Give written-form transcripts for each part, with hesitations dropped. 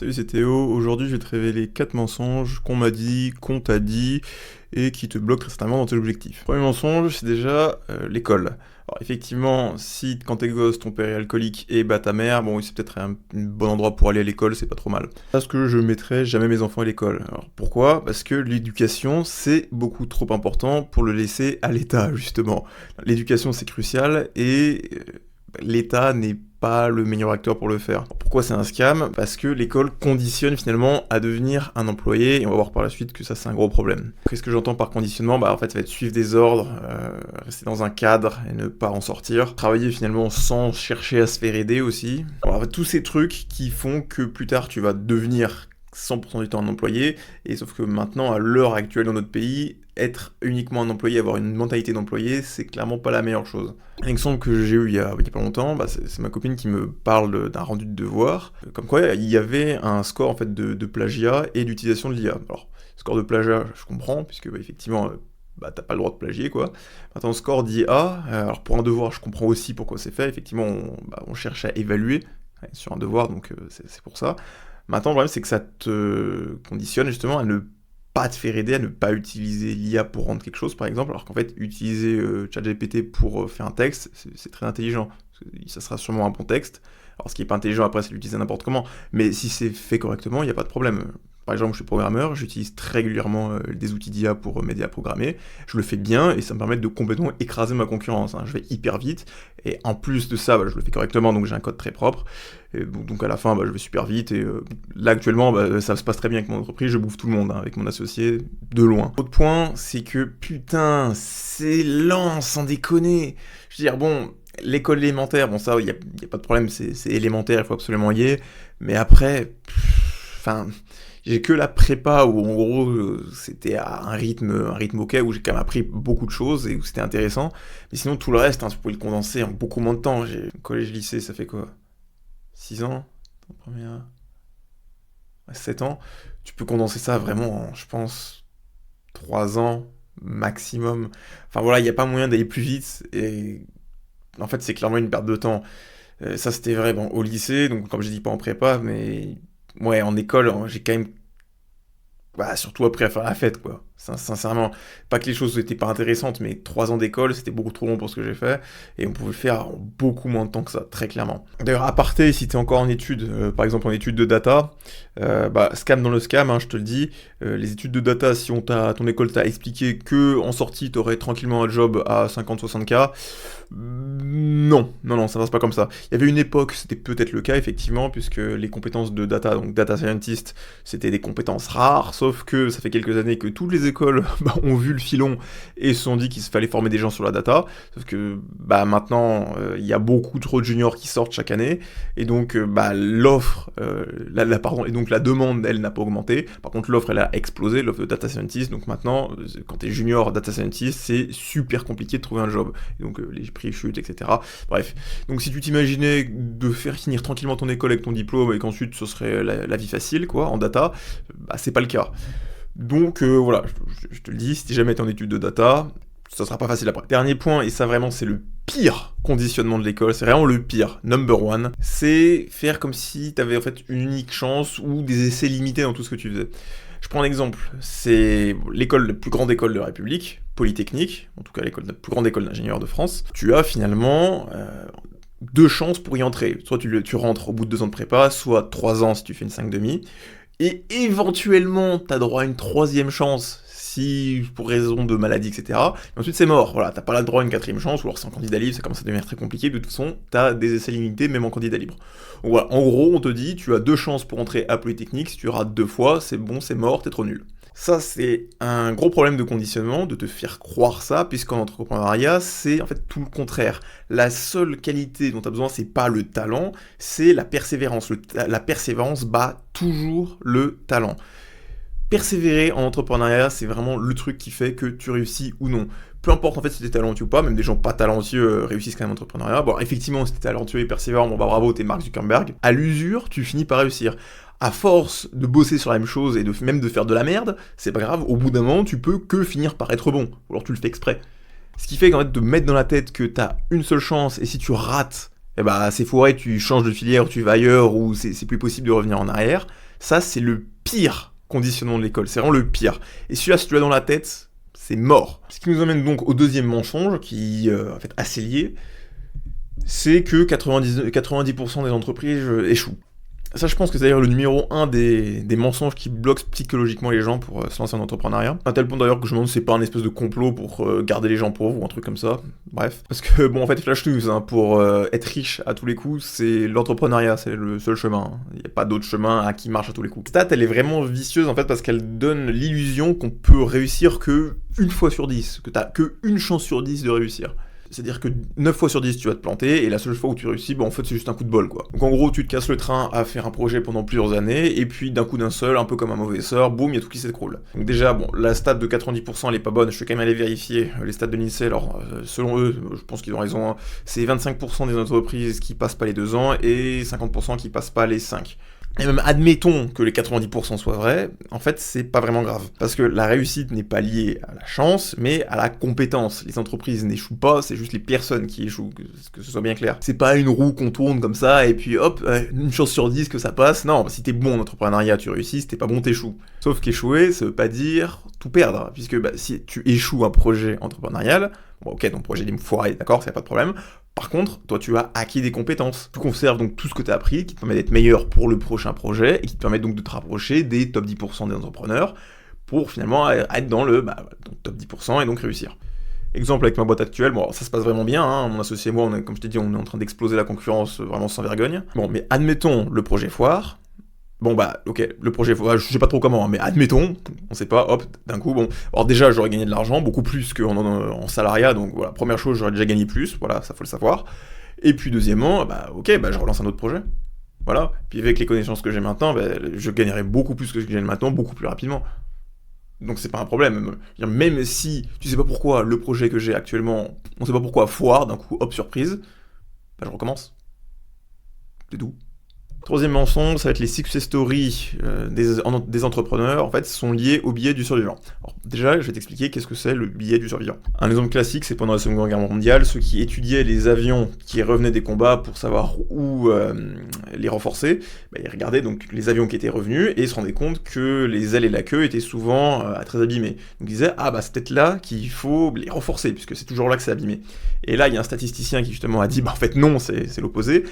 Salut, c'est Théo. Aujourd'hui, je vais te révéler 4 mensonges qu'on m'a dit, qu'on t'a dit, et qui te bloquent très certainement dans tes objectifs. Premier mensonge, c'est déjà l'école. Alors effectivement, si quand t'es gosse, ton père est alcoolique et bat ta mère, bon, oui, c'est peut-être un bon endroit pour aller à l'école, c'est pas trop mal. Parce que je mettrai jamais mes enfants à l'école. Alors pourquoi? Parce que l'éducation, c'est beaucoup trop important pour le laisser à l'État, justement. L'éducation, c'est crucial, et l'État n'est pas le meilleur acteur pour le faire. Pourquoi c'est un scam? Parce que l'école conditionne finalement à devenir un employé, et on va voir par la suite que ça c'est un gros problème. Qu'est-ce que j'entends par conditionnement? En fait ça va être suivre des ordres, rester dans un cadre et ne pas en sortir, travailler finalement sans chercher à se faire aider aussi. Alors, en fait, tous ces trucs qui font que plus tard tu vas devenir 100% du temps un employé, et sauf que maintenant, à l'heure actuelle dans notre pays, être uniquement un employé, avoir une mentalité d'employé, c'est clairement pas la meilleure chose. Un exemple que j'ai eu il y a pas longtemps, c'est ma copine qui me parle d'un rendu de devoir, comme quoi il y avait un score en fait de plagiat et d'utilisation de l'IA. Alors, score de plagiat, je comprends, puisque effectivement, t'as pas le droit de plagier, quoi. Maintenant, score d'IA, alors pour un devoir, je comprends aussi pourquoi c'est fait, effectivement, on cherche à évaluer sur un devoir, donc c'est pour ça. Maintenant, le problème, c'est que ça te conditionne justement à ne pas te faire aider, à ne pas utiliser l'IA pour rendre quelque chose, par exemple, alors qu'en fait, utiliser ChatGPT pour faire un texte, c'est très intelligent. Ça sera sûrement un bon texte. Alors, ce qui n'est pas intelligent, après, c'est l'utiliser n'importe comment. Mais si c'est fait correctement, il n'y a pas de problème. Par exemple, je suis programmeur, j'utilise très régulièrement des outils d'IA pour m'aider à programmer. Je le fais bien et ça me permet de complètement écraser ma concurrence. Je vais hyper vite et en plus de ça, je le fais correctement, donc j'ai un code très propre. Et donc à la fin, je vais super vite et là actuellement, ça se passe très bien avec mon entreprise. Je bouffe tout le monde avec mon associé de loin. Autre point, c'est que putain, c'est lent, sans déconner. Je veux dire, bon, l'école élémentaire, bon ça, il y a pas de problème, c'est élémentaire, il faut absolument y aller. Mais après, j'ai que la prépa où en gros c'était à un rythme ok, où j'ai quand même appris beaucoup de choses et où c'était intéressant. Mais sinon tout le reste, tu pouvais le condenser en beaucoup moins de temps. J'ai collège, lycée, ça fait quoi? 6 ans? Première... 7 ans? Tu peux condenser ça vraiment en, je pense, 3 ans maximum. Enfin voilà, il n'y a pas moyen d'aller plus vite et en fait c'est clairement une perte de temps. Ça c'était vrai au lycée, donc comme j'ai dit pas en prépa, mais ouais, en école, j'ai quand même surtout après à faire la fête, quoi. Sincèrement, pas que les choses n'étaient pas intéressantes, mais 3 ans d'école, c'était beaucoup trop long pour ce que j'ai fait, et on pouvait le faire en beaucoup moins de temps que ça, très clairement. D'ailleurs, à aparté, si t'es encore en études, par exemple en études de data, scam dans le scam, je te le dis, les études de data, si ton école t'a expliqué que en sortie, t'aurais tranquillement un job à 50-60K, non, ça passe pas comme ça. Il y avait une époque, c'était peut-être le cas, effectivement, puisque les compétences de data, donc data scientist, c'était des compétences rares, sauf que ça fait quelques années que toutes les écoles ont vu le filon et se sont dit qu'il fallait former des gens sur la data, sauf que maintenant, il y a beaucoup trop de juniors qui sortent chaque année, et donc l'offre, et donc la demande, elle, n'a pas augmenté. Par contre, l'offre, elle a explosé, l'offre de data scientist, donc maintenant, quand t'es junior data scientist, c'est super compliqué de trouver un job. Et donc les prix chutent, etc. Bref, donc si tu t'imaginais de faire finir tranquillement ton école avec ton diplôme et qu'ensuite ce serait la vie facile, quoi, en data, c'est pas le cas. Donc voilà, je te le dis, si t'es jamais été en études de data, ça sera pas facile après. Dernier point, et ça vraiment c'est le pire conditionnement de l'école, c'est vraiment le pire, number one, c'est faire comme si t'avais en fait une unique chance ou des essais limités dans tout ce que tu faisais. Je prends un exemple, c'est l'école, la plus grande école de la République, Polytechnique, en tout cas la plus grande école d'ingénieurs de France. Tu as finalement 2 chances pour y entrer. Soit tu rentres au bout de 2 ans de prépa, soit 3 ans si tu fais une 5,5. Et éventuellement, tu as droit à une 3e chance, si pour raison de maladie, etc. Mais ensuite, c'est mort. Voilà, t'as pas le droit à une 4e chance, ou alors c'est en candidat libre, ça commence à devenir très compliqué. De toute façon, t'as des essais limités, même en candidat libre. Donc voilà, en gros, on te dit, tu as 2 chances pour entrer à Polytechnique, si tu rates 2 fois, c'est bon, c'est mort, t'es trop nul. Ça, c'est un gros problème de conditionnement, de te faire croire ça, puisqu'en entrepreneuriat, c'est en fait tout le contraire. La seule qualité dont tu as besoin, c'est pas le talent, c'est la persévérance. La persévérance bat toujours le talent. Persévérer en entrepreneuriat, c'est vraiment le truc qui fait que tu réussis ou non. Peu importe en fait si t'es talentueux ou pas, même des gens pas talentueux réussissent quand même en entrepreneuriat. Bon, effectivement, si t'es talentueux et persévérant, bravo, t'es Mark Zuckerberg. À l'usure, tu finis par réussir. À force de bosser sur la même chose et même de faire de la merde, c'est pas grave, au bout d'un moment, tu peux que finir par être bon. Ou alors tu le fais exprès. Ce qui fait qu'en fait, de mettre dans la tête que t'as une seule chance, et si tu rates, c'est foiré, tu changes de filière, tu vas ailleurs, ou c'est plus possible de revenir en arrière, Ça, c'est le pire conditionnement de l'école, c'est vraiment le pire. Et celui-là, si tu l'as dans la tête, c'est mort. Ce qui nous amène donc au deuxième mensonge, qui en fait assez lié, c'est que 90% des entreprises échouent. Ça, je pense que c'est d'ailleurs le numéro 1 des mensonges qui bloquent psychologiquement les gens pour se lancer en entrepreneuriat. À tel point d'ailleurs que je me demande si c'est pas un espèce de complot pour garder les gens pauvres ou un truc comme ça. Bref. Parce que, bon, en fait, flash news, hein, pour être riche à tous les coups, c'est l'entrepreneuriat, c'est le seul chemin. Il n'y a pas d'autre chemin qui marche à tous les coups. Cette stat, elle est vraiment vicieuse, en fait, parce qu'elle donne l'illusion qu'on peut réussir que une fois sur 10, que t'as que une chance sur 10 de réussir. C'est-à-dire que 9 fois sur 10 tu vas te planter, et la seule fois où tu réussis, bah en fait c'est juste un coup de bol quoi. Donc en gros tu te casses le train à faire un projet pendant plusieurs années, et puis d'un coup d'un seul, un peu comme un mauvais sort, boum, il y a tout qui s'écroule. Donc déjà, bon, la stat de 90% elle est pas bonne, je vais quand même aller vérifier les stats de l'INSEE, alors selon eux, je pense qu'ils ont raison, hein, c'est 25% des entreprises qui passent pas les 2 ans, et 50% qui passent pas les 5. Et même admettons que les 90% soient vrais, en fait c'est pas vraiment grave. Parce que la réussite n'est pas liée à la chance, mais à la compétence. Les entreprises n'échouent pas, c'est juste les personnes qui échouent, que ce soit bien clair. C'est pas une roue qu'on tourne comme ça, et puis hop, une chance sur 10 que ça passe. Non, si t'es bon en entrepreneuriat, tu réussis, si t'es pas bon, t'échoues. Sauf qu'échouer, ça veut pas dire tout perdre, puisque si tu échoues un projet entrepreneurial, bon ok, ton projet est foiré, d'accord, c'est pas de problème. Par contre, toi, tu as acquis des compétences. Tu conserves donc tout ce que tu as appris, qui te permet d'être meilleur pour le prochain projet, et qui te permet donc de te rapprocher des top 10% des entrepreneurs, pour finalement être dans le top 10% et donc réussir. Exemple avec ma boîte actuelle, bon, alors ça se passe vraiment bien, hein, mon associé et moi, comme je t'ai dit, on est en train d'exploser la concurrence vraiment sans vergogne. Bon, mais admettons le projet foire. Bon ok, le projet, je sais pas trop comment, hein, mais admettons, on sait pas, hop, d'un coup, bon. Alors déjà, j'aurais gagné de l'argent, beaucoup plus qu'en salariat, donc voilà, première chose, j'aurais déjà gagné plus, voilà, ça faut le savoir. Et puis deuxièmement, je relance un autre projet. Voilà, puis avec les connaissances que j'ai maintenant, je gagnerai beaucoup plus que ce que je gagne maintenant, beaucoup plus rapidement. Donc c'est pas un problème, même si tu sais pas pourquoi le projet que j'ai actuellement, on sait pas pourquoi foire, d'un coup, hop, surprise, je recommence. C'est tout. Troisième mensonge, ça va être les success stories des entrepreneurs, en fait, sont liés au billet du survivant. Alors, déjà, je vais t'expliquer qu'est-ce que c'est le billet du survivant. Un exemple classique, c'est pendant la Seconde Guerre mondiale, ceux qui étudiaient les avions qui revenaient des combats pour savoir où les renforcer, ils regardaient donc les avions qui étaient revenus et ils se rendaient compte que les ailes et la queue étaient souvent très abîmés. Donc ils disaient, c'est peut-être là qu'il faut les renforcer, puisque c'est toujours là que c'est abîmé. Et là, il y a un statisticien qui justement a dit, en fait non, c'est l'opposé.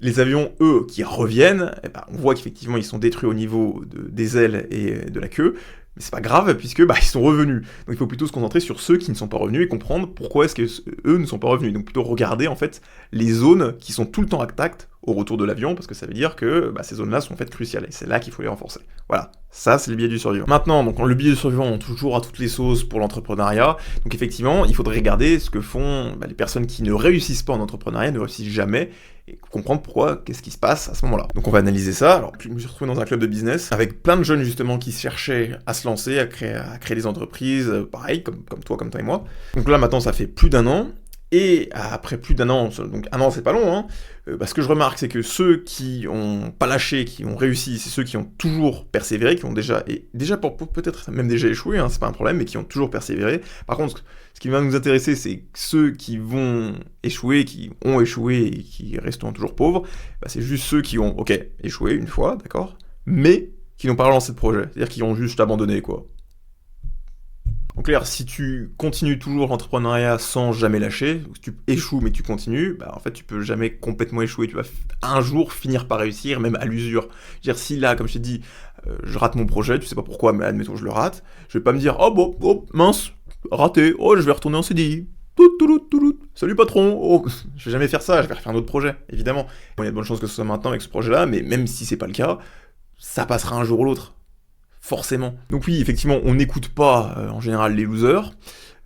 Les avions, eux, qui reviennent, on voit qu'effectivement ils sont détruits au niveau des ailes et de la queue, mais c'est pas grave puisque ils sont revenus. Donc il faut plutôt se concentrer sur ceux qui ne sont pas revenus et comprendre pourquoi est-ce que eux ne sont pas revenus. Donc plutôt regarder en fait les zones qui sont tout le temps intactes au retour de l'avion, parce que ça veut dire que ces zones-là sont en fait cruciales, et c'est là qu'il faut les renforcer. Voilà, ça c'est le biais du survivant. Maintenant, donc le biais du survivant, on toujours à toutes les sauces pour l'entrepreneuriat, donc effectivement, il faudrait regarder ce que font les personnes qui ne réussissent pas en entrepreneuriat, ne réussissent jamais, et comprendre pourquoi, qu'est-ce qui se passe à ce moment-là. Donc on va analyser ça. Alors je me suis retrouvé dans un club de business, avec plein de jeunes justement qui cherchaient à se lancer, à créer des entreprises, pareil, comme toi et moi. Donc là maintenant ça fait plus d'1 an, et après plus d'1 an, donc 1 an c'est pas long, hein, ce que je remarque c'est que ceux qui ont pas lâché, qui ont réussi, c'est ceux qui ont toujours persévéré, qui ont déjà peut-être même déjà échoué, hein, c'est pas un problème, mais qui ont toujours persévéré. Par contre, ce qui va nous intéresser, c'est ceux qui vont échouer, qui ont échoué et qui resteront toujours pauvres, c'est juste ceux qui ont, échoué une fois, d'accord, mais qui n'ont pas relancé de projet, c'est-à-dire qui ont juste abandonné, quoi. En clair, si tu continues toujours l'entrepreneuriat sans jamais lâcher, si tu échoues mais tu continues, en fait tu peux jamais complètement échouer, tu vas un jour finir par réussir, même à l'usure. Je veux dire, si là, comme je t'ai dit, je rate mon projet, tu sais pas pourquoi, mais admettons je le rate, je vais pas me dire, mince, raté, je vais retourner en CDI, salut patron, je vais jamais faire ça, je vais refaire un autre projet, évidemment. Bon, il y a de bonnes chances que ce soit maintenant avec ce projet-là, mais même si c'est pas le cas, ça passera un jour ou l'autre. Forcément. Donc oui, effectivement, on n'écoute pas en général les losers,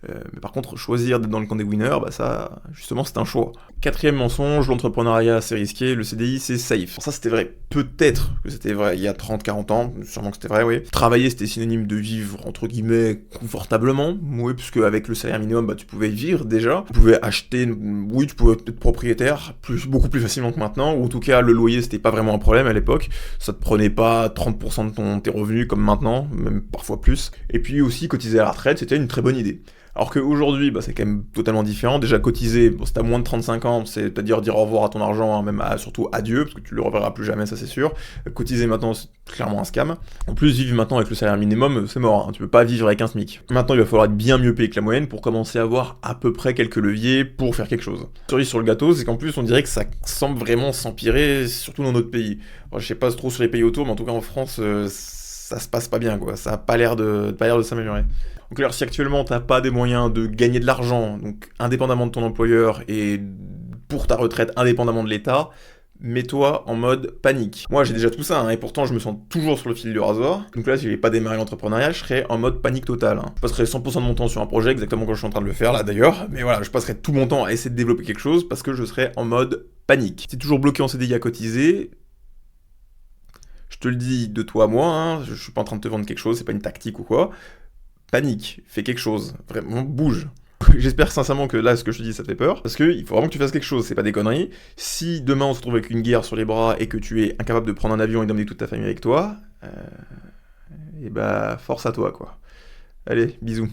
mais par contre, choisir d'être dans le camp des winners, ça, justement, c'est un choix. Quatrième mensonge, l'entrepreneuriat c'est risqué, le CDI c'est safe. Alors ça c'était vrai, peut-être que c'était vrai il y a 30-40 ans, sûrement que c'était vrai, oui. Travailler c'était synonyme de vivre, entre guillemets, confortablement, oui, puisque avec le salaire minimum, tu pouvais vivre déjà, tu pouvais acheter, oui, tu pouvais être propriétaire, beaucoup plus facilement que maintenant, ou en tout cas le loyer c'était pas vraiment un problème à l'époque, ça te prenait pas 30% de tes revenus comme maintenant, même parfois plus, et puis aussi cotiser à la retraite c'était une très bonne idée. Alors qu'aujourd'hui, bah, c'est quand même totalement différent. Déjà, cotiser, bon, si t'as moins de 35 ans, c'est-à-dire dire au revoir à ton argent, hein, même surtout adieu, parce que tu le reverras plus jamais, ça c'est sûr. Cotiser maintenant, c'est clairement un scam. En plus, vivre maintenant avec le salaire minimum, c'est mort, hein. Tu peux pas vivre avec un SMIC. Maintenant, il va falloir être bien mieux payé que la moyenne pour commencer à avoir à peu près quelques leviers pour faire quelque chose. Cerise sur le gâteau, c'est qu'en plus, on dirait que ça semble vraiment s'empirer, surtout dans notre pays. Alors, je sais pas trop sur les pays autour, mais en tout cas en France, ça se passe pas bien, quoi. Ça a pas l'air de s'améliorer. Donc alors, si actuellement t'as pas des moyens de gagner de l'argent, donc indépendamment de ton employeur et pour ta retraite indépendamment de l'État, mets-toi en mode panique. Moi j'ai déjà tout ça, hein, et pourtant je me sens toujours sur le fil du rasoir. Donc là, si j'avais pas démarré l'entrepreneuriat, je serais en mode panique totale, hein. Je passerais 100% de mon temps sur un projet, exactement comme je suis en train de le faire là d'ailleurs. Mais voilà, je passerais tout mon temps à essayer de développer quelque chose parce que je serais en mode panique. Si t'es toujours bloqué en CDI à cotiser, je te le dis de toi à moi, hein, je suis pas en train de te vendre quelque chose, c'est pas une tactique ou quoi. Panique, fais quelque chose, vraiment bouge. J'espère sincèrement que là, ce que je te dis, ça te fait peur, parce qu'il faut vraiment que tu fasses quelque chose, c'est pas des conneries. Si demain on se retrouve avec une guerre sur les bras et que tu es incapable de prendre un avion et d'emmener toute ta famille avec toi, et bah force à toi quoi. Allez, bisous.